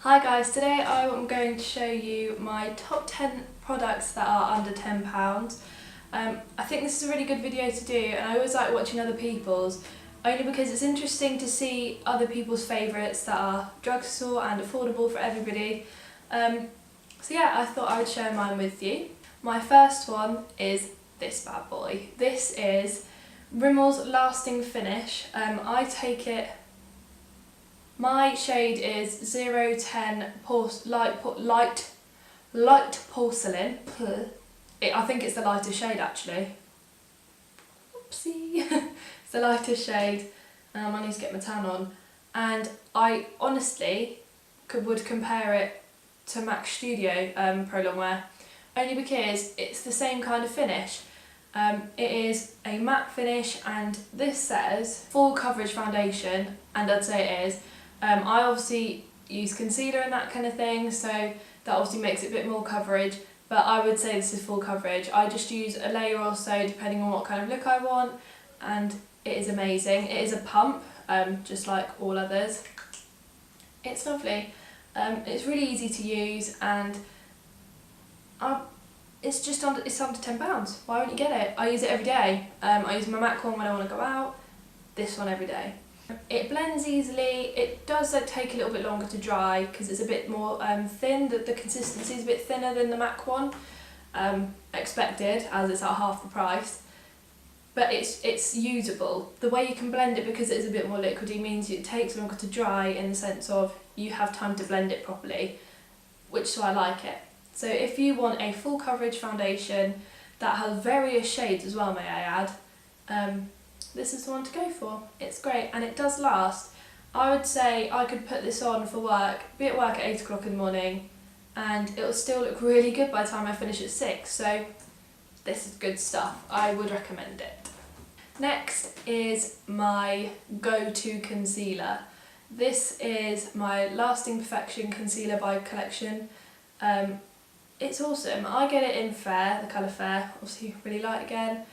Hi guys, today I'm going to show you my top 10 products that are under £10. I think this is a really good video to do, and I always like watching other people's, only because it's interesting to see other people's favourites that are drugstore and affordable for everybody. So yeah, I thought I would share mine with you. My first one is this bad boy. This is Rimmel's Lasting Finish. I take it. My shade is 010 light porcelain. I think it's the lightest shade actually. Oopsie. It's the lightest shade. I need to get my tan on. And I honestly would compare it to MAC Studio Pro Longwear, only because it's the same kind of finish. It is a matte finish, and this says full coverage foundation, and I'd say it is. I obviously use concealer and that kind of thing, so that obviously makes it a bit more coverage, but I would say this is full coverage. I just use a layer or so depending on what kind of look I want, and it is amazing. It is a pump, just like all others. It's lovely. It's really easy to use, and it's under £10. Why wouldn't you get it? I use it every day. I use my MAC one when I want to go out, this one every day. It blends easily. It does take a little bit longer to dry because it's a bit more thin. The consistency is a bit thinner than the MAC one, expected, as it's at half the price. But it's usable. The way you can blend it, because it is a bit more liquidy, means it takes longer to dry, in the sense of you have time to blend it properly, which is why I like it. So if you want a full coverage foundation that has various shades as well, may I add, this is the one to go for. It's great, and it does last. I would say I could put this on for work, be at work at 8 o'clock in the morning, and it'll still look really good by the time I finish at 6, so this is good stuff. I would recommend it. Next is my go-to concealer. This is my Lasting Perfection Concealer by Collection. It's awesome. I get it in Fair, the colour Fair, obviously really light again.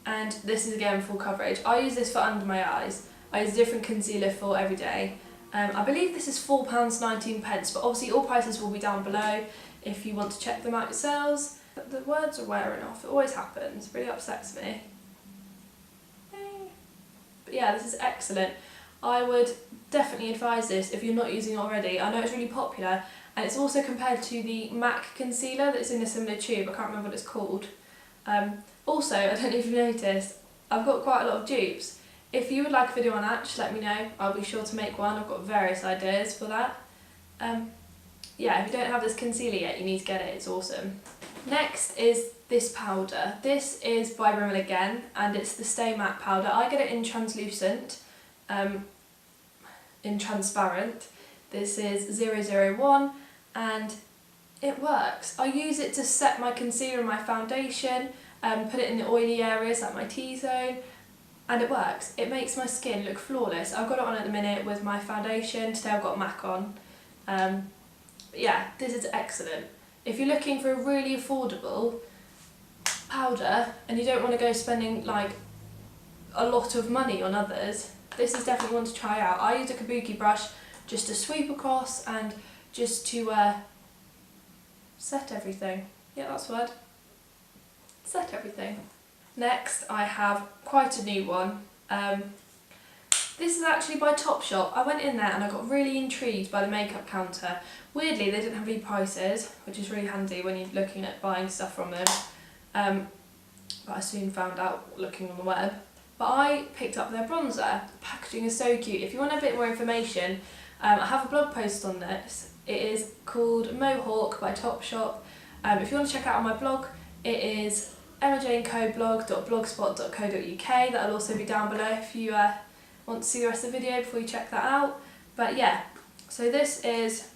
And this is again full coverage. I use this for under my eyes. I use a different concealer for every day. I believe this is £4.19, but obviously all prices will be down below if you want to check them out yourselves. But the words are wearing off, it always happens, it really upsets me. But yeah, this is excellent. I would definitely advise this if you're not using it already. I know it's really popular, and it's also compared to the MAC concealer that's in a similar tube. I can't remember what it's called. Also, I don't know if you've noticed, I've got quite a lot of dupes. If you would like a video on that, just let me know. I'll be sure to make one. I've got various ideas for that. Yeah, if you don't have this concealer yet, you need to get it. It's awesome. Next is this powder. This is by Rimmel again, and it's the Stay Matte powder. I get it in translucent, in transparent. This is 001, and it works. I use it to set my concealer and my foundation, put it in the oily areas like my T-zone, and it works. It makes my skin look flawless. I've got it on at the minute with my foundation. Today I've got MAC on. But yeah, this is excellent. If you're looking for a really affordable powder and you don't want to go spending like a lot of money on others, this is definitely one to try out. I use a kabuki brush just to sweep across and just to set everything. Yeah, that's the word. Set everything. Next, I have quite a new one. This is actually by Topshop. I went in there and I got really intrigued by the makeup counter. Weirdly, they didn't have any prices, which is really handy when you're looking at buying stuff from them. But I soon found out looking on the web. But I picked up their bronzer. The packaging is so cute. If you want a bit more information, I have a blog post on this. It is called Mohawk by Topshop. If you want to check it out on my blog, it is EmmaJaneCo.blogspot.co.uk. That'll also be down below if you want to see the rest of the video before you check that out. But yeah, so this is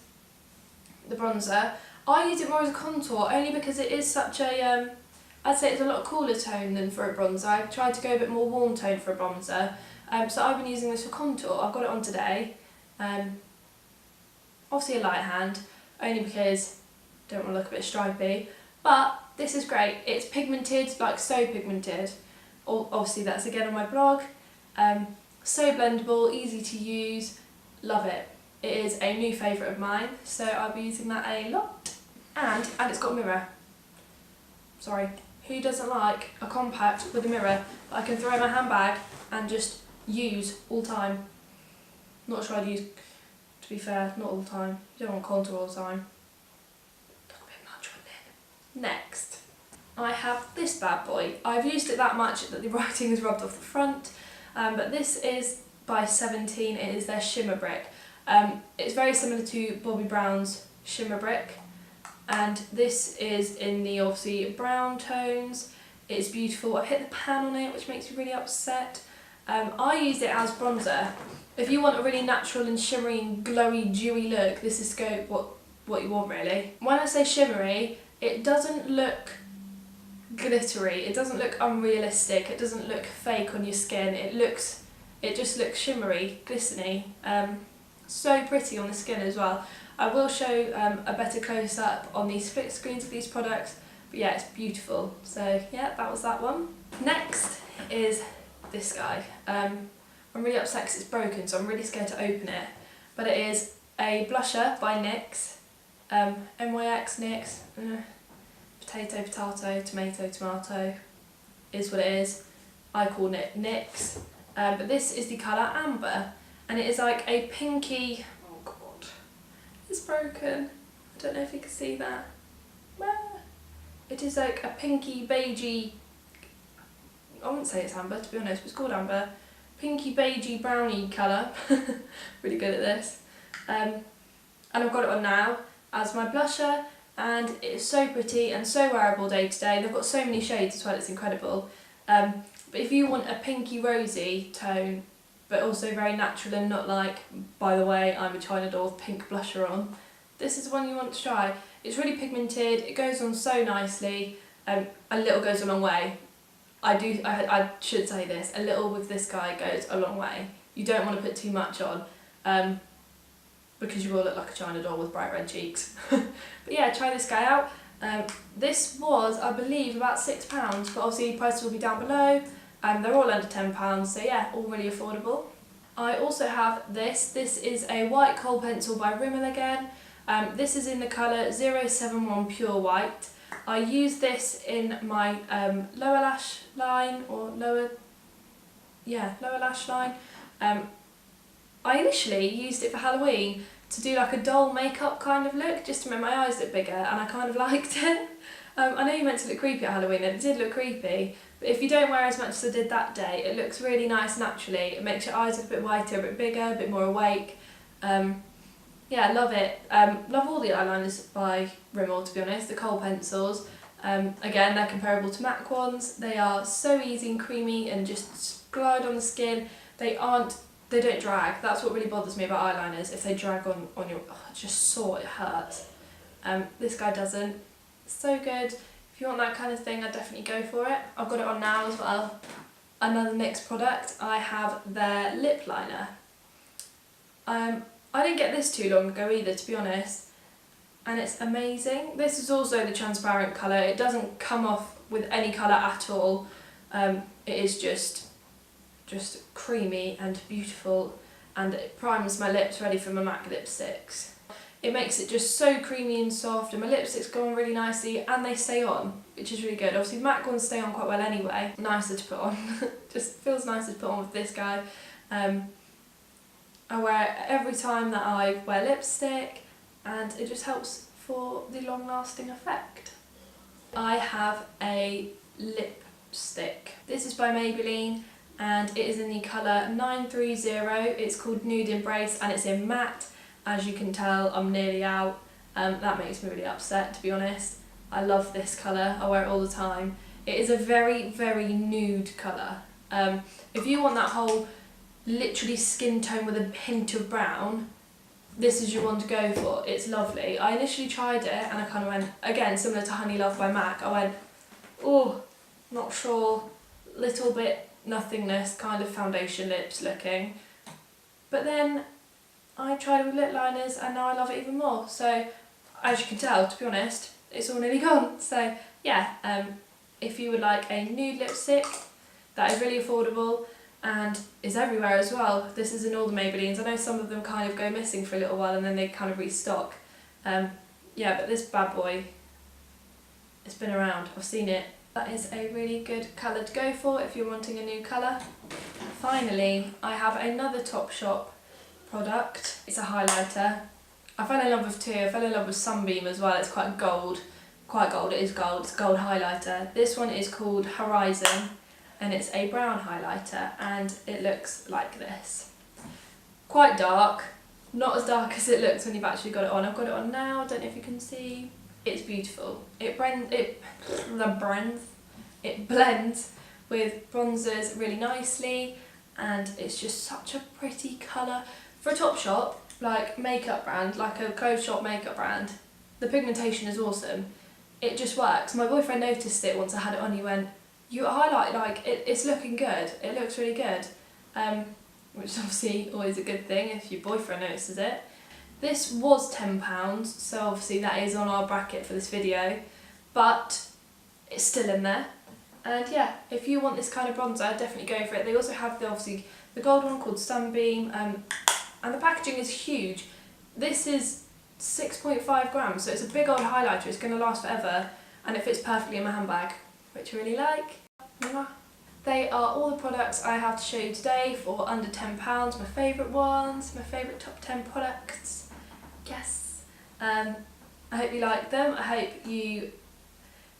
the bronzer. I use it more as a contour, only because it is such a, I'd say it's a lot cooler tone than for a bronzer. I tried to go a bit more warm tone for a bronzer. So I've been using this for contour. I've got it on today. Obviously a light hand, only because I don't want to look a bit stripy. But this is great. It's pigmented, like so pigmented. Obviously that's again on my blog. So blendable, easy to use, love it. It is a new favourite of mine, so I'll be using that a lot. And it's got a mirror. Sorry, who doesn't like a compact with a mirror that I can throw in my handbag and just use all the time? Not sure I'd use, to be fair, not all the time. You don't want contour all the time. A bit much, wouldn't it? Next, I have this bad boy. I've used it that much that the writing is rubbed off the front, but this is by 17. It is their Shimmer Brick. It's very similar to Bobbi Brown's Shimmer Brick, and this is in the obviously brown tones. It's beautiful. I've hit the pan on it, which makes me really upset. I use it as bronzer. If you want a really natural and shimmery and glowy, dewy look, this is what you want really. When I say shimmery, it doesn't look glittery, it doesn't look unrealistic, it doesn't look fake on your skin. It just looks shimmery, glistening. So pretty on the skin as well. I will show a better close-up on these split screens of these products, but yeah, it's beautiful. So yeah, that was that one. Next is this guy. I'm really upset because it's broken, so I'm really scared to open it. But it is a blusher by NYX. NYX, NYX, potato, potato, tomato, tomato is what it is. I call it NYX. But this is the colour Amber, and it is like a pinky, oh god, it's broken. I don't know if you can see that. It is like a pinky, beigey, I wouldn't say it's amber to be honest, but it's called Amber. Pinky, beigey, browny colour. Really good at this. And I've got it on now as my blusher, and it is so pretty and so wearable day to day. They've got so many shades as well, it's incredible. But if you want a pinky rosy tone, but also very natural and not like, by the way, I'm a China doll with pink blusher on, this is the one you want to try. It's really pigmented, it goes on so nicely, a little goes a long way. I should say this, a little with this guy goes a long way. You don't want to put too much on, because you will look like a China doll with bright red cheeks. But yeah, try this guy out. This was, I believe, about £6, but obviously prices will be down below. They're all under £10, so yeah, all really affordable. I also have this is a white kohl pencil by Rimmel again. This is in the colour 071 Pure White. I use this in my lower lash line, lower lash line. I initially used it for Halloween to do like a doll makeup kind of look, just to make my eyes look bigger, and I kind of liked it. I know you meant to look creepy at Halloween, and it did look creepy, but if you don't wear as much as I did that day, it looks really nice naturally. It makes your eyes look a bit whiter, a bit bigger, a bit more awake. Yeah, I love it. Love all the eyeliners by Rimmel, to be honest, the Kohl pencils. Again, they're comparable to MAC ones. They are so easy and creamy and just glide on the skin. They don't drag. That's what really bothers me about eyeliners, if they drag on your, it's just sore, it hurts. This guy doesn't. It's so good. If you want that kind of thing, I'd definitely go for it. I've got it on now as well. Another NYX product, I have their lip liner. I didn't get this too long ago either, to be honest, and it's amazing. This is also the transparent colour. It doesn't come off with any colour at all. It is just creamy and beautiful, and it primes my lips ready for my MAC lipsticks. It makes it just so creamy and soft, and my lipsticks go on really nicely, and they stay on, which is really good. Obviously the MAC ones stay on quite well anyway. Nicer to put on. Just feels nicer to put on with this guy. I wear it every time that I wear lipstick, and it just helps for the long-lasting effect. I have a lipstick. This is by Maybelline, and it is in the colour 930. It's called Nude Embrace, and it's in matte. As you can tell, I'm nearly out. That makes me really upset, to be honest. I love this colour, I wear it all the time. It is a very, very nude colour. If you want that whole literally skin tone with a hint of brown, this is your one to go for. It's lovely. I initially tried it and I kind of went, again, similar to Honey Love by MAC, I went, oh, not sure, little bit nothingness, kind of foundation lips looking. But then I tried it with lip liners and now I love it even more. So as you can tell, to be honest, it's all nearly gone. So yeah, if you would like a nude lipstick that is really affordable, and is everywhere as well. This is in all the Maybellines. I know some of them kind of go missing for a little while and then they kind of restock. Yeah, but this bad boy, it's been around, I've seen it. That is a really good colour to go for if you're wanting a new colour. Finally, I have another Topshop product. It's a highlighter. I fell in love with two. I fell in love with Sunbeam as well. It's quite gold. It is gold. It's a gold highlighter. This one is called Horizon and it's a brown highlighter and it looks like this. Quite dark. Not as dark as it looks when you've actually got it on. I've got it on now. I don't know if you can see. It's beautiful. It blends with bronzers really nicely and it's just such a pretty colour. For a Topshop, like makeup brand, like a clothes shop makeup brand, the pigmentation is awesome. It just works. My boyfriend noticed it once I had it on. He went, "You highlight like it's looking good. It looks really good," which is obviously always a good thing if your boyfriend notices it. This was £10, so obviously that is on our bracket for this video, but it's still in there. And yeah, if you want this kind of bronzer, definitely go for it. They also have obviously the gold one called Sunbeam, and the packaging is huge. This is 6.5 grams, so it's a big old highlighter. It's going to last forever and it fits perfectly in my handbag, which I really like. They are all the products I have to show you today for under £10, my favourite ones, my favourite top 10 products. Yes. I hope you like them. I hope you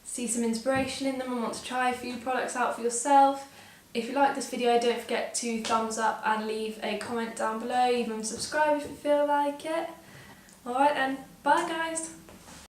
see some inspiration in them and want to try a few products out for yourself. If you like this video, don't forget to thumbs up and leave a comment down below, even subscribe if you feel like it. Alright then, bye guys!